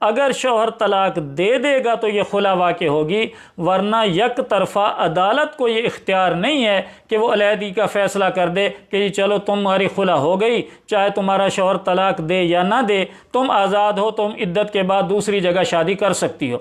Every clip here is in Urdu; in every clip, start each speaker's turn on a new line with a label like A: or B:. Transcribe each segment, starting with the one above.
A: اگر شوہر طلاق دے دے گا تو یہ خلا واقع ہوگی، ورنہ یک طرفہ عدالت کو یہ اختیار نہیں ہے کہ وہ علیحدگی کا فیصلہ کر دے کہ جی چلو تمہاری خلا ہو گئی، چاہے تمہارا شوہر طلاق دے یا نہ دے، تم آزاد ہو، تم عدت کے بعد دوسری جگہ شادی کر سکتی ہو۔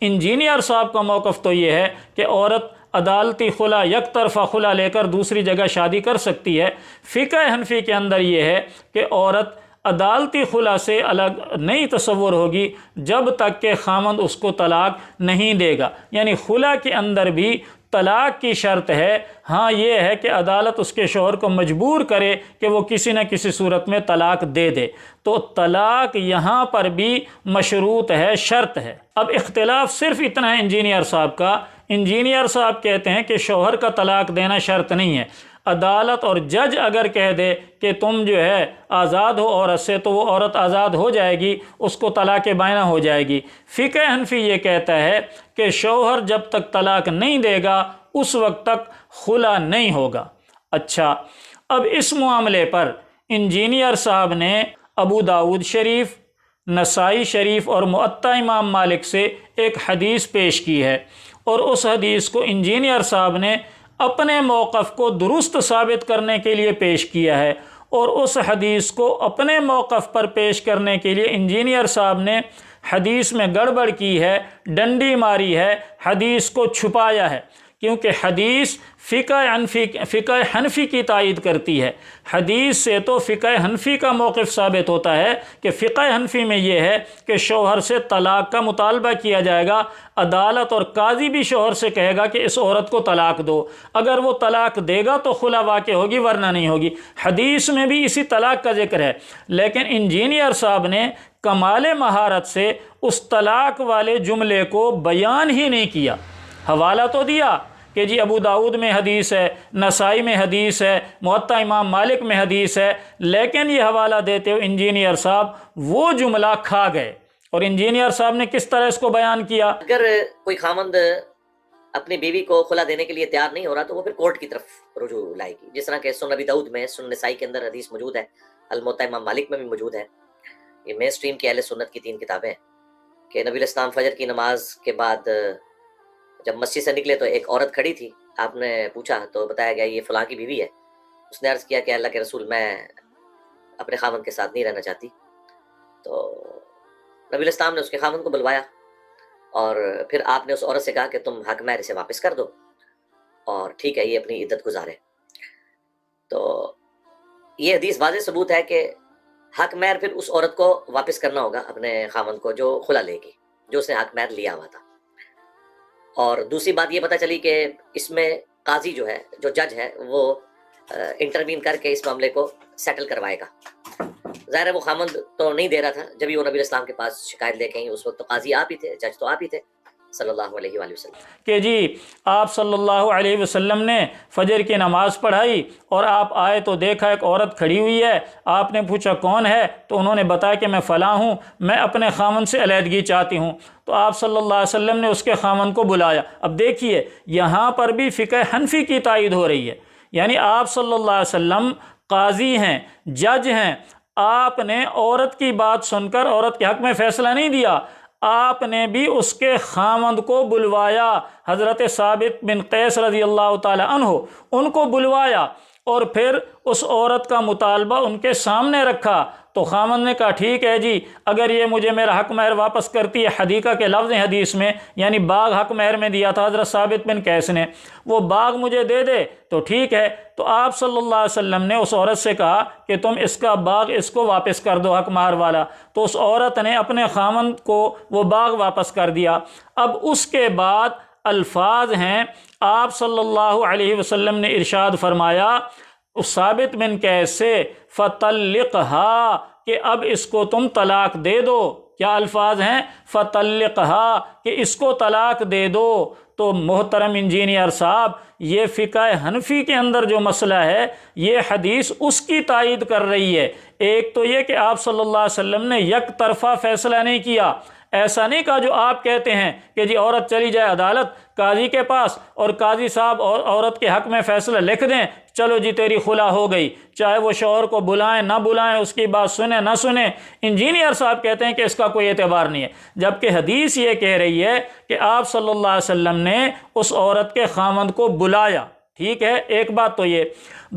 A: انجینئر صاحب کا موقف تو یہ ہے کہ عورت عدالتی خلا، یک طرفہ خلا لے کر دوسری جگہ شادی کر سکتی ہے۔ فقہ حنفی کے اندر یہ ہے کہ عورت عدالتی خلا سے الگ نہیں تصور ہوگی جب تک کہ خامند اس کو طلاق نہیں دے گا، یعنی خلا کے اندر بھی طلاق کی شرط ہے، ہاں یہ ہے کہ عدالت اس کے شوہر کو مجبور کرے کہ وہ کسی نہ کسی صورت میں طلاق دے دے، تو طلاق یہاں پر بھی مشروط ہے، شرط ہے۔ اب اختلاف صرف اتنا ہے انجینئر صاحب کا، انجینئر صاحب کہتے ہیں کہ شوہر کا طلاق دینا شرط نہیں ہے، عدالت اور جج اگر کہہ دے کہ تم جو ہے آزاد ہو عورت سے تو وہ عورت آزاد ہو جائے گی، اس کو طلاق بائنہ ہو جائے گی۔ فقہ حنفی یہ کہتا ہے کہ شوہر جب تک طلاق نہیں دے گا اس وقت تک خلا نہیں ہوگا۔ اچھا، اب اس معاملے پر انجینئر صاحب نے ابو داؤد شریف، نسائی شریف اور موطا امام مالک سے ایک حدیث پیش کی ہے، اور اس حدیث کو انجینئر صاحب نے اپنے موقف کو درست ثابت کرنے کے لیے پیش کیا ہے، اور اس حدیث کو اپنے موقف پر پیش کرنے کے لیے انجینئر صاحب نے حدیث میں گڑبڑ کی ہے، ڈنڈی ماری ہے، حدیث کو چھپایا ہے، کیونکہ حدیث فقہ حنفی کی تائید کرتی ہے۔ حدیث سے تو فقہ حنفی کا موقف ثابت ہوتا ہے کہ فقہ حنفی میں یہ ہے کہ شوہر سے طلاق کا مطالبہ کیا جائے گا، عدالت اور قاضی بھی شوہر سے کہے گا کہ اس عورت کو طلاق دو، اگر وہ طلاق دے گا تو خلا واقع ہوگی ورنہ نہیں ہوگی۔ حدیث میں بھی اسی طلاق کا ذکر ہے، لیکن انجینئر صاحب نے کمال مہارت سے اس طلاق والے جملے کو بیان ہی نہیں کیا۔ حوالہ تو دیا کہ جی ابو داؤد میں حدیث ہے، نسائی میں حدیث ہے، موطا امام مالک میں حدیث ہے، لیکن یہ حوالہ دیتے ہوئے انجینئر صاحب وہ جملہ کھا گئے۔ اور انجینئر صاحب نے کس طرح اس کو بیان کیا؟
B: اگر کوئی خامند اپنی بیوی کو خلا دینے کے لیے تیار نہیں ہو رہا تو وہ پھر کورٹ کی طرف رجوع لائے گی، جس طرح کہ سنن ابی داؤد میں، سنن نسائی کے اندر حدیث موجود ہے، الموطا امام مالک میں بھی موجود ہے۔ یہ مین سٹریم کی اہل سنت کی 3 کتابیں ہیں کہ نبی علیہ السلام فجر کی نماز کے بعد جب مسجد سے نکلے تو ایک عورت کھڑی تھی، آپ نے پوچھا تو بتایا گیا یہ فلاں کی بیوی ہے۔ اس نے عرض کیا کہ اللہ کے رسول میں اپنے خاوند کے ساتھ نہیں رہنا چاہتی، تو نبی علیہ السلام نے اس کے خاوند کو بلوایا، اور پھر آپ نے اس عورت سے کہا کہ تم حق مہر اسے واپس کر دو اور ٹھیک ہے یہ اپنی عدت گزارے۔ تو یہ حدیث واضح ثبوت ہے کہ حق مہر پھر اس عورت کو واپس کرنا ہوگا اپنے خاوند کو جو خلا لے گی، جو اس نے حق مہر لیا ہوا تھا۔ اور دوسری بات یہ پتہ چلی کہ اس میں قاضی جو ہے، جو جج ہے، وہ انٹروین کر کے اس معاملے کو سیٹل کروائے گا۔ ظاہر ہے وہ خامند تو نہیں دے رہا تھا، جب ہی وہ نبی علیہ السلام کے پاس شکایت لے کے آئی اس وقت تو قاضی آپ ہی تھے، جج تو آپ ہی تھے صلی اللہ علیہ وآلہ وسلم،
A: کہ جی آپ صلی اللہ علیہ وسلم نے فجر کی نماز پڑھائی اور آپ آئے تو دیکھا ایک عورت کھڑی ہوئی ہے، آپ نے پوچھا کون ہے تو انہوں نے بتایا کہ میں فلاں ہوں، میں اپنے خاوند سے علیحدگی چاہتی ہوں۔ تو آپ صلی اللہ علیہ وسلم نے اس کے خاوند کو بلایا۔ اب دیکھیے یہاں پر بھی فقہ حنفی کی تائید ہو رہی ہے، یعنی آپ صلی اللہ علیہ وسلم قاضی ہیں، جج ہیں، آپ نے عورت کی بات سن کر عورت کے حق میں فیصلہ نہیں دیا، آپ نے بھی اس کے خاوند کو بلوایا، حضرت ثابت بن قیس رضی اللہ تعالی عنہ ان کو بلوایا، اور پھر اس عورت کا مطالبہ ان کے سامنے رکھا۔ تو خاوند نے کہا ٹھیک ہے جی، اگر یہ مجھے میرا حق مہر واپس کرتی ہے، حدیقہ کے لفظ ہیں حدیث میں، یعنی باغ حق مہر میں دیا تھا حضرت ثابت بن قیس نے، وہ باغ مجھے دے دے تو ٹھیک ہے۔ تو آپ صلی اللہ علیہ وسلم نے اس عورت سے کہا کہ تم اس کا باغ اس کو واپس کر دو، حق مہر والا۔ تو اس عورت نے اپنے خاوند کو وہ باغ واپس کر دیا۔ اب اس کے بعد الفاظ ہیں، آپ صلی اللہ علیہ وسلم نے ارشاد فرمایا ثابت بن قیس سے فطلقھا، کہ اب اس کو تم طلاق دے دو۔ کیا الفاظ ہیں؟ فطلقھا، کہ اس کو طلاق دے دو۔ تو محترم انجینئر صاحب، یہ فقہ حنفی کے اندر جو مسئلہ ہے یہ حدیث اس کی تائید کر رہی ہے۔ ایک تو یہ کہ آپ صلی اللہ علیہ وسلم نے یک طرفہ فیصلہ نہیں کیا، ایسا نہیں کہا جو آپ کہتے ہیں کہ جی عورت چلی جائے عدالت قاضی کے پاس اور قاضی صاحب عورت کے حق میں فیصلہ لکھ دیں، چلو جی تیری خلا ہو گئی، چاہے وہ شوہر کو بلائیں نہ بلائیں، اس کی بات سنیں نہ سنیں۔ انجینئر صاحب کہتے ہیں کہ اس کا کوئی اعتبار نہیں ہے، جبکہ حدیث یہ کہہ رہی ہے کہ آپ صلی اللہ علیہ وسلم نے اس عورت کے خاوند کو بلایا۔ ٹھیک ہے، ایک بات تو یہ۔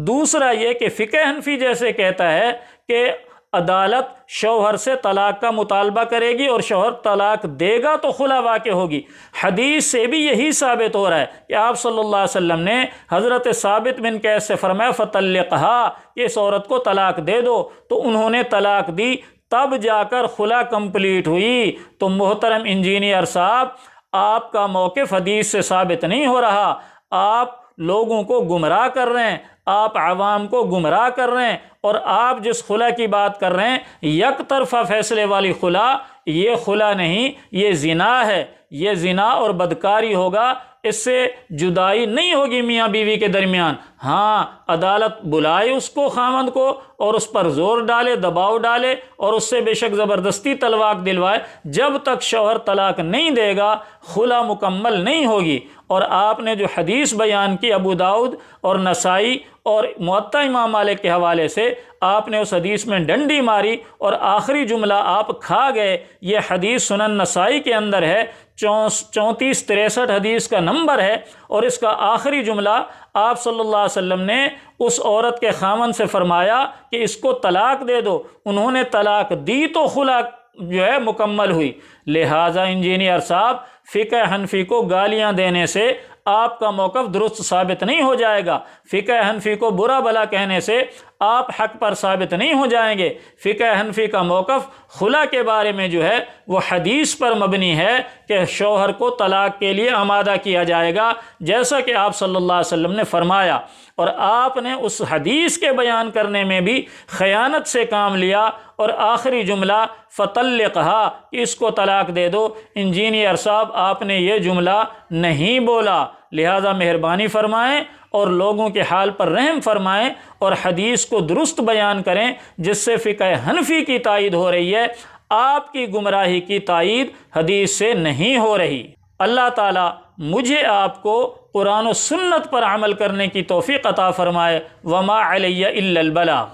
A: دوسرا یہ کہ فقہ حنفی جیسے کہتا ہے کہ عدالت شوہر سے طلاق کا مطالبہ کرے گی اور شوہر طلاق دے گا تو خلا واقع ہوگی۔ حدیث سے بھی یہی ثابت ہو رہا ہے کہ آپ صلی اللہ علیہ وسلم نے حضرت ثابت بن قیس سے فرمایا فطلقھا، کہ اس عورت کو طلاق دے دو، تو انہوں نے طلاق دی، تب جا کر خلا کمپلیٹ ہوئی۔ تو محترم انجینئر صاحب، آپ کا موقف حدیث سے ثابت نہیں ہو رہا، آپ لوگوں کو گمراہ کر رہے ہیں، آپ عوام کو گمراہ کر رہے ہیں، اور آپ جس خلا کی بات کر رہے ہیں یک طرفہ فیصلے والی خلا، یہ خلا نہیں، یہ زنا ہے، یہ زنا اور بدکاری ہوگا، اس سے جدائی نہیں ہوگی میاں بیوی کے درمیان۔ ہاں، عدالت بلائے اس کو خاوند کو اور اس پر زور ڈالے، دباؤ ڈالے اور اس سے بے شک زبردستی طلاق دلوائے، جب تک شوہر طلاق نہیں دے گا خلا مکمل نہیں ہوگی۔ اور آپ نے جو حدیث بیان کی ابو داؤد اور نسائی اور موطا امام مالک کے حوالے سے، آپ نے اس حدیث میں ڈنڈی ماری اور آخری جملہ آپ کھا گئے۔ یہ حدیث سنن نسائی کے اندر ہے، 3463 حدیث کا نمبر ہے، اور اس کا آخری جملہ آپ صلی اللہ علیہ وسلم نے اس عورت کے خاوند سے فرمایا کہ اس کو طلاق دے دو، انہوں نے طلاق دی تو خلا جو ہے مکمل ہوئی۔ لہٰذا انجینئر صاحب، فقہ حنفی کو گالیاں دینے سے آپ کا موقف درست ثابت نہیں ہو جائے گا، فقہ حنفی کو برا بھلا کہنے سے آپ حق پر ثابت نہیں ہو جائیں گے۔ فقہ حنفی کا موقف خلا کے بارے میں جو ہے وہ حدیث پر مبنی ہے کہ شوہر کو طلاق کے لیے آمادہ کیا جائے گا، جیسا کہ آپ صلی اللہ علیہ وسلم نے فرمایا، اور آپ نے اس حدیث کے بیان کرنے میں بھی خیانت سے کام لیا، اور آخری جملہ فطلقھا، اس کو طلاق دے دو۔ انجینئر صاحب، آپ نے یہ جملہ نہیں بولا، لہذا مہربانی فرمائیں اور لوگوں کے حال پر رحم فرمائیں اور حدیث کو درست بیان کریں، جس سے فقہ حنفی کی تائید ہو رہی ہے، آپ کی گمراہی کی تائید حدیث سے نہیں ہو رہی۔ اللہ تعالیٰ مجھے آپ کو قرآن و سنت پر عمل کرنے کی توفیق عطا فرمائے۔ وما علی الا البلاغ۔